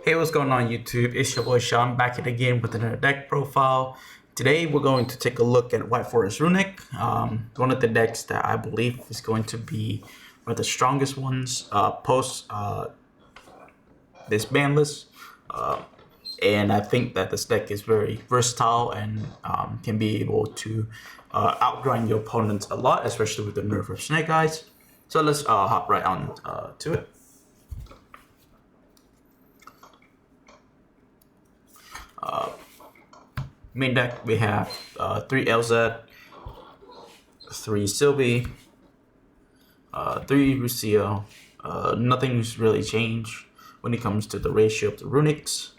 Hey, what's going on YouTube? It's your boy Sean back at again with another deck profile. Today we're going to take a look at White Forest Runick, one of the decks that I believe is going to be one of the strongest ones post this ban list. And I think that this deck is very versatile and can be able to outgrind your opponents a lot, especially with the nerf of Snake Eyes. So let's hop right on to it. Main deck, we have 3 LZ, 3 Sylvie, 3 Lucio. Nothing's really changed when it comes to the ratio of the Runicks.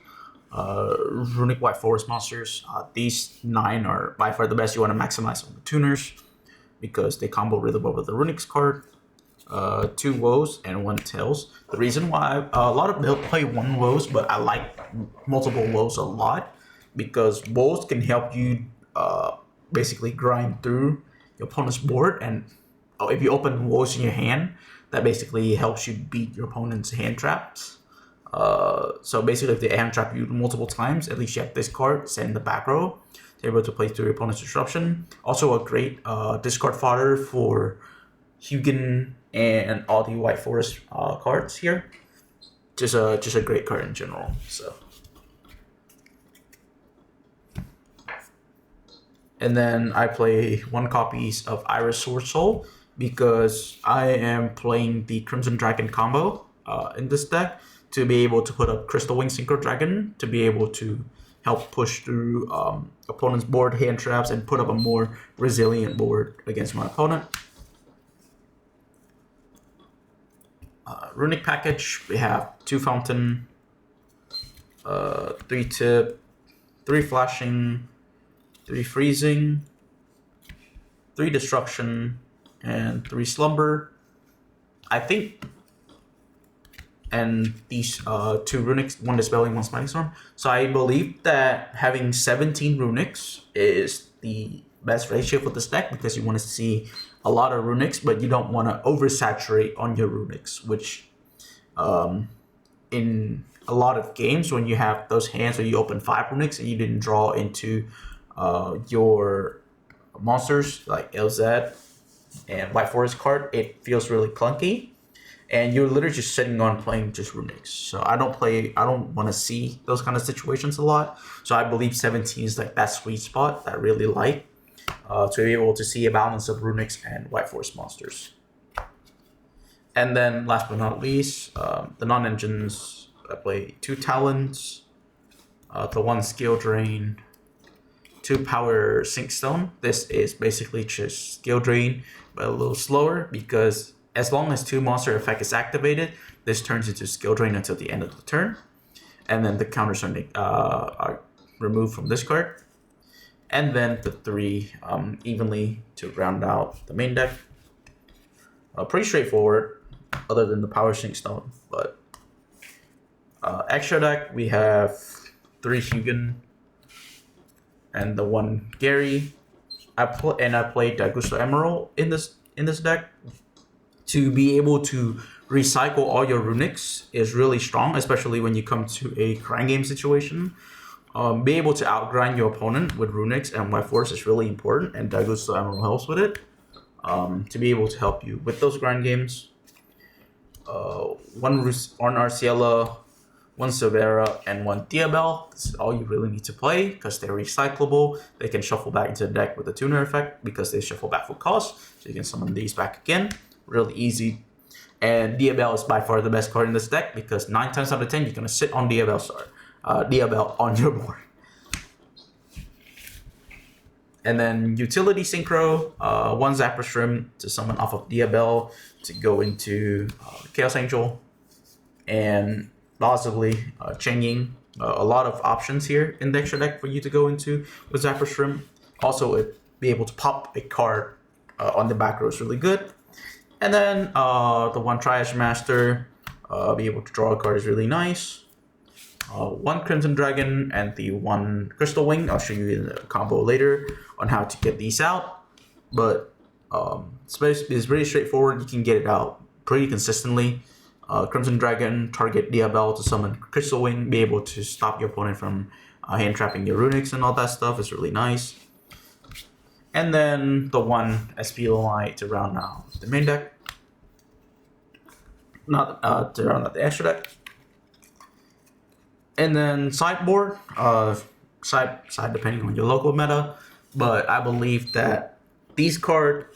Runick White Forest monsters. These 9 are by far the best. You want to maximize on the tuners because they combo really well with the Runicks card. 2 woes and 1 tails. The reason why a lot of people play 1 woes, but I like multiple woes a lot because woes can help you basically grind through your opponent's board, and if you open woes in your hand, that basically helps you beat your opponent's hand traps. So basically, if they hand trap you multiple times, at least you have this card, send the back row, they're able to play through your opponent's disruption. Also a great discard fodder for Hugin and all the White Forest cards here. Just a great card in general. So, and then I play 1 copies of Iris Sword Soul because I am playing the Crimson Dragon combo in this deck to be able to put up Crystal Wing Synchro Dragon to be able to help push through opponent's board hand traps and put up a more resilient board against my opponent. Runick package, we have 2 Fountain, 3 Tip, 3 Flashing, 3 Freezing, 3 Destruction, and 3 Slumber. I think, and these 2 Runicks, 1 Dispelling, 1 Smiting Storm. So I believe that having 17 Runicks is the best ratio for this deck because you want to see a lot of Runicks, but you don't want to oversaturate on your Runicks, which in a lot of games when you have those hands where you open 5 Runicks and you didn't draw into your monsters like LZ and White Forest card, it feels really clunky. And you're literally just sitting on playing just Runicks. So I don't want to see those kind of situations a lot. So I believe 17 is like that sweet spot that I really like to be able to see a balance of Runicks and White Forest monsters. And then last but not least, the non-engines, I play 2 Talons, the 1 Skill Drain, 2 Power Sink Stone. This is basically just Skill Drain, but a little slower because as long as 2 monster effect is activated, this turns into Skill Drain until the end of the turn. And then the counters are removed from this card. And then the 3 evenly to round out the main deck. Pretty straightforward, other than the Power Sink Stone. But extra deck, we have 3 Hugin and the 1 Gary. I played Dagusto Emerald in this deck. To be able to recycle all your Runicks is really strong, especially when you come to a grind game situation. Be able to outgrind your opponent with Runicks and White Force is really important, and Dagusto Emerald helps with it. To be able to help you with those grind games. 1 Arciela, 1 Silvera, and 1 Diabel. This is all you really need to play because they're recyclable. They can shuffle back into the deck with the tuner effect because they shuffle back for cost. So you can summon these back again. Really easy. And Diabel is by far the best card in this deck because 9 times out of 10 you're going to sit on Diabel on your board. And then Utility Synchro, 1 Zapper Shrimp to summon off of Diabel to go into Chaos Angel. And possibly Cheng Ying. A lot of options here in the extra deck for you to go into with Zapper Shrimp. Also, be able to pop a card on the back row is really good. And then the 1 Triash Master, be able to draw a card is really nice. 1 Crimson Dragon and the 1 Crystal Wing. I'll show you the combo later on how to get these out. But it's pretty straightforward. You can get it out pretty consistently. Crimson Dragon, target Diabell to summon Crystal Wing, be able to stop your opponent from hand trapping your Runics and all that stuff is really nice. And then the one SP line to round out the main deck, not to round out the extra deck. And then sideboard, side depending on your local meta, but I believe that these cards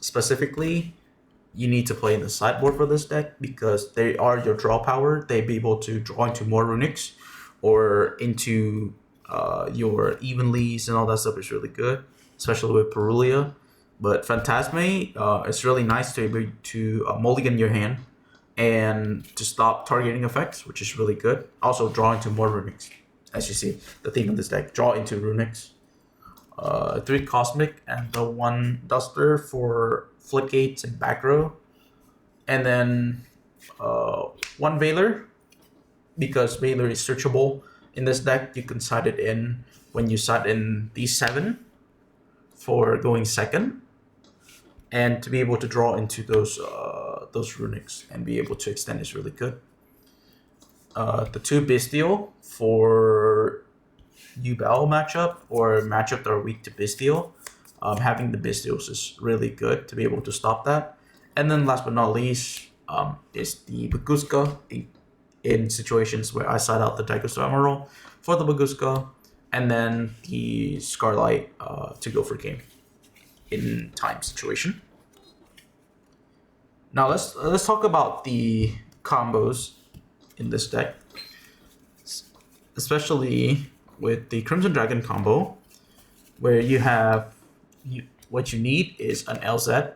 specifically, you need to play in the sideboard for this deck because they are your draw power. They be able to draw into more Runics or into your Evenlies and all that stuff is really good, especially with Perulia. But Phantasme, it's really nice to be able to mulligan your hand and to stop targeting effects, which is really good. Also draw into more Runics. As you see, the theme of this deck, draw into Runics. 3 Cosmic and the 1 Duster for Floodgates and back row. And then 1 Veiler, because Veiler is searchable in this deck. You can side it in when you side in D7 for going second, and to be able to draw into those Runics and be able to extend is really good. The 2 Bestial for Yubel matchup or matchup that are weak to Bestial. Having the Bestials is really good to be able to stop that. And then last but not least is the Baguska in situations where I side out the Daigusto Emerald for the Baguska, and then the Scarlight to go for game in time situation. Now let's talk about the combos in this deck, especially with the Crimson Dragon combo, where you have what you need is an LZ.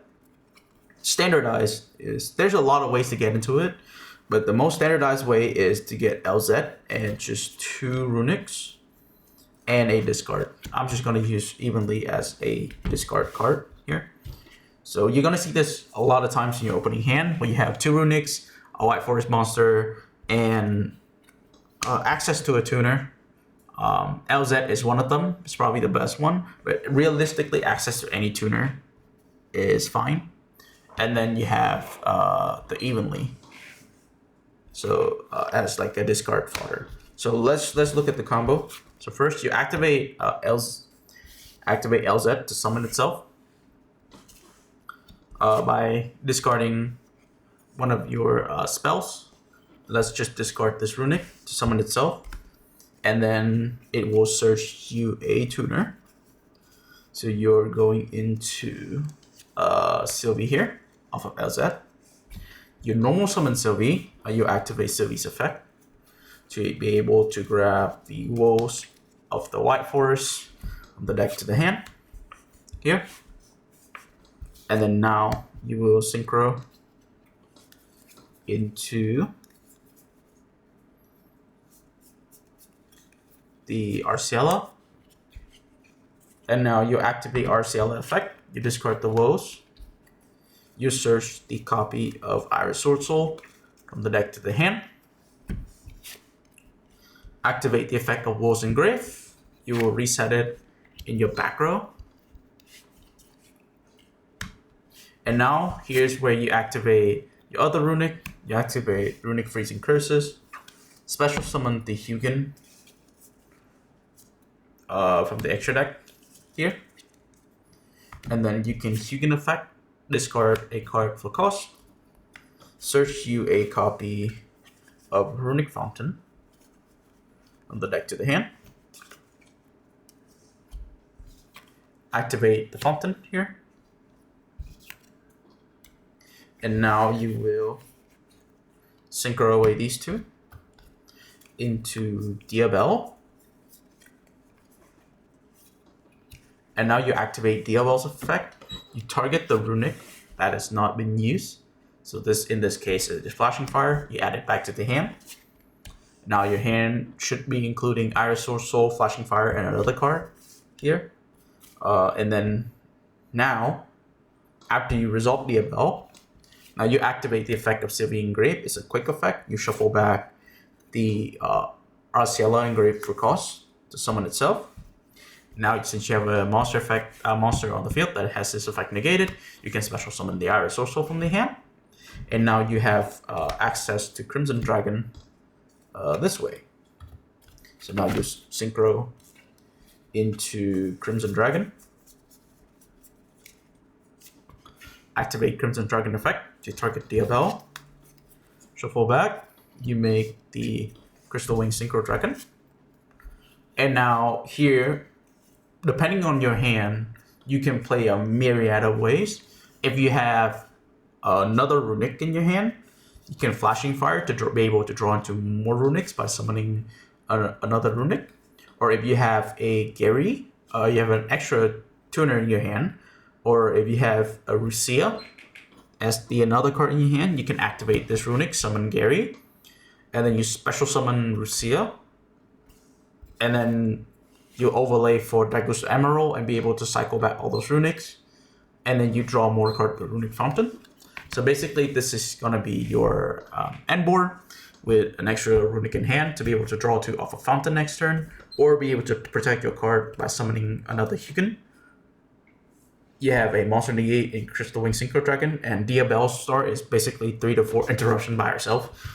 Standardized is, there's a lot of ways to get into it, but the most standardized way is to get LZ and just 2 Runics and a discard. I'm just going to use Evenly as a discard card here. So you're going to see this a lot of times in your opening hand when you have 2 Runics, a White Forest monster, and access to a tuner. LZ is one of them. It's probably the best one, but realistically, access to any tuner is fine. And then you have the Evenly, so as like a discard fodder. So let's look at the combo. So first, you activate LZ to summon itself by discarding one of your spells. Let's just discard this Runic to summon itself. And then it will search you a tuner. So you're going into Sylvie here, off of LZ. You normal summon Sylvie, you activate Sylvie's effect to be able to grab the woes of the White Forest from the deck to the hand here. And then now you will synchro into the Arciela, and now you activate Arciela effect. You discard the woes. You search the copy of Iris Sword Soul from the deck to the hand. Activate the effect of Woes Engrave. You will reset it in your back row. And now here's where you activate your other Runic. You activate Runic Freezing Curses. Special summon the Hugin from the extra deck here. And then you can Hugin effect, discard a card for cost, search you a copy of Runic Fountain from the deck to the hand, activate the Fountain here, and now you will synchro away these 2 into Diabell. And now you activate Diabell's effect. You target the Runic that has not been used. So this, in this case, is Flashing Fire. You add it back to the hand. Now your hand should be including Iris Sword Soul, Flashing Fire, and another card here. And then now, after you resolve Diabell, now you activate the effect of Sylvie Engrave. It's a quick effect. You shuffle back the Arciela Engrave for cost to summon itself. Now, since you have a monster effect, monster on the field that has this effect negated, you can special summon the Iris Sword Soul from the hand. and now you have access to Crimson Dragon this way. So now you synchro into Crimson Dragon, activate Crimson Dragon effect to target Diabell, shuffle back, you make the Crystal Wing Synchro Dragon, and now here, depending on your hand, you can play a myriad of ways. If you have another Runick in your hand, you can Flashing Fire to be able to draw into more Runicks by summoning another Runick. Or if you have a Gary, you have an extra tuner in your hand. Or if you have a Rusia as another card in your hand, you can activate this Runick, summon Gary, and then you special summon Rusia, and then you overlay for Daigusto Emerald and be able to cycle back all those Runicks, and then you draw more cards with Runick Fountain. So basically, this is going to be your end board with an extra Runick in hand to be able to draw 2 off a Fountain next turn, or be able to protect your card by summoning another Hugon. You have a Monster Negate in Crystal Wing Synchro Dragon, and Diabell Star is basically 3 to 4 interruption by herself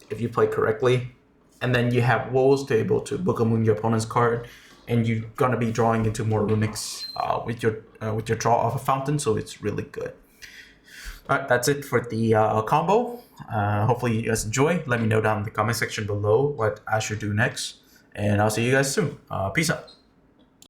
if you play correctly. And then you have Wolves to be able to Boogamoon your opponent's card, and you're gonna be drawing into more Runicks with your draw off a Fountain, so it's really good. Alright, that's it for the combo. Hopefully you guys enjoy. Let me know down in the comment section below what I should do next, and I'll see you guys soon. Peace out.